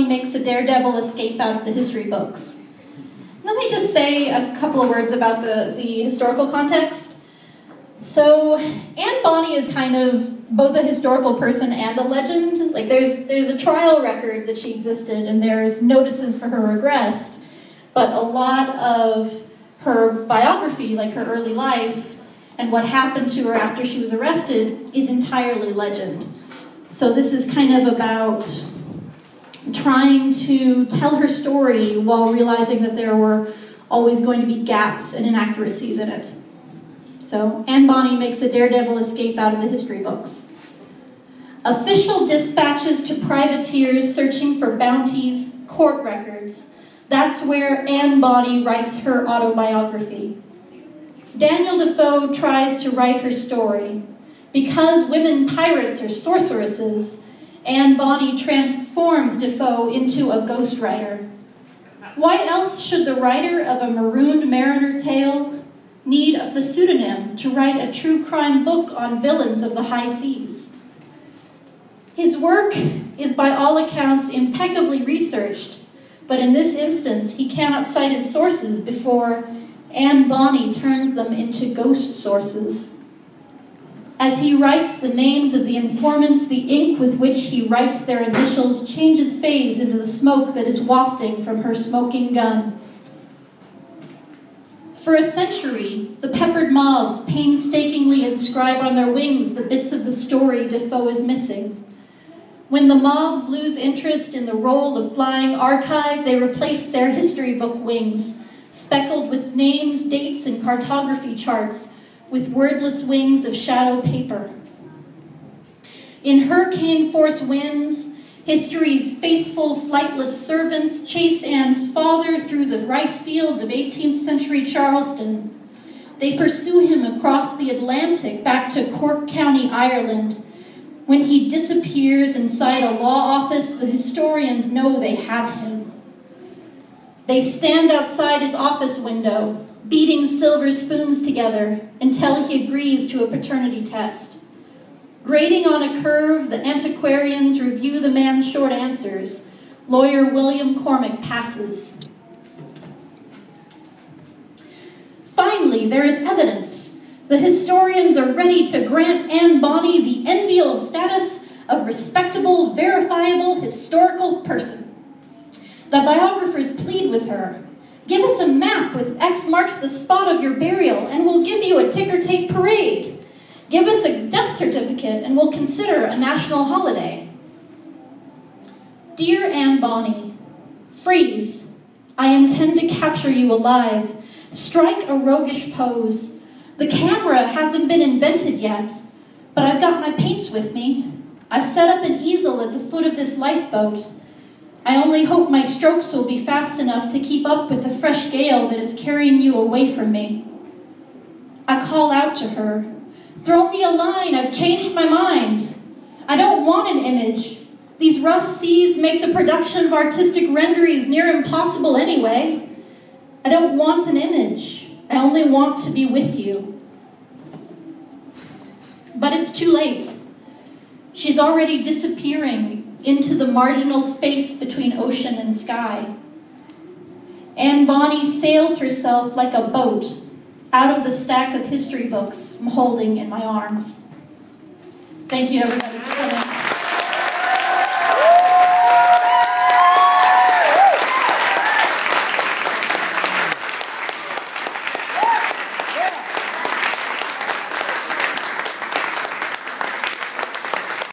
makes a daredevil escape out of the history books. Let me just say a couple of words about the historical context. So Anne Bonny is kind of both a historical person and a legend. Like there's a trial record that she existed, and there's notices for her regressed, but a lot of her biography, like her early life, and what happened to her after she was arrested is entirely legend. So this is kind of about trying to tell her story while realizing that there were always going to be gaps and inaccuracies in it. So Anne Bonny makes a daredevil escape out of the history books. Official dispatches to privateers searching for bounties, court records. That's where Anne Bonny writes her autobiography. Daniel Defoe tries to write her story. Because women pirates are sorceresses, Anne Bonny transforms Defoe into a ghostwriter. Why else should the writer of a marooned mariner tale need a pseudonym to write a true crime book on villains of the high seas? His work is by all accounts impeccably researched, but in this instance he cannot cite his sources before Anne Bonny turns them into ghost sources. As he writes the names of the informants, the ink with which he writes their initials changes phase into the smoke that is wafting from her smoking gun. For a century, the peppered moths painstakingly inscribe on their wings the bits of the story Defoe is missing. When the moths lose interest in the role of flying archive, they replace their history book wings, speckled with names, dates, and cartography charts, with wordless wings of shadow paper. In hurricane force winds, history's faithful, flightless servants chase Anne's father through the rice fields of 18th century Charleston. They pursue him across the Atlantic back to Cork County, Ireland. When he disappears inside a law office, the historians know they have him. They stand outside his office window, beating silver spoons together until he agrees to a paternity test. Grading on a curve, the antiquarians review the man's short answers. Lawyer William Cormack passes. Finally, there is evidence. The historians are ready to grant Anne Bonny the enviable status of respectable, verifiable, historical person. The biographers plead with her. Give us a map with X marks the spot of your burial, and we'll give you a ticker-tape parade. Give us a death certificate, and we'll consider a national holiday. Dear Anne Bonny, freeze. I intend to capture you alive. Strike a roguish pose. The camera hasn't been invented yet, but I've got my paints with me. I've set up an easel at the foot of this lifeboat. I only hope my strokes will be fast enough to keep up with the fresh gale that is carrying you away from me. I call out to her, throw me a line, I've changed my mind. I don't want an image. These rough seas make the production of artistic renderings near impossible anyway. I don't want an image. I only want to be with you. But it's too late. She's already disappearing into the marginal space between ocean and sky. Anne Bonny sails herself like a boat out of the stack of history books I'm holding in my arms. Thank you, everybody, for coming.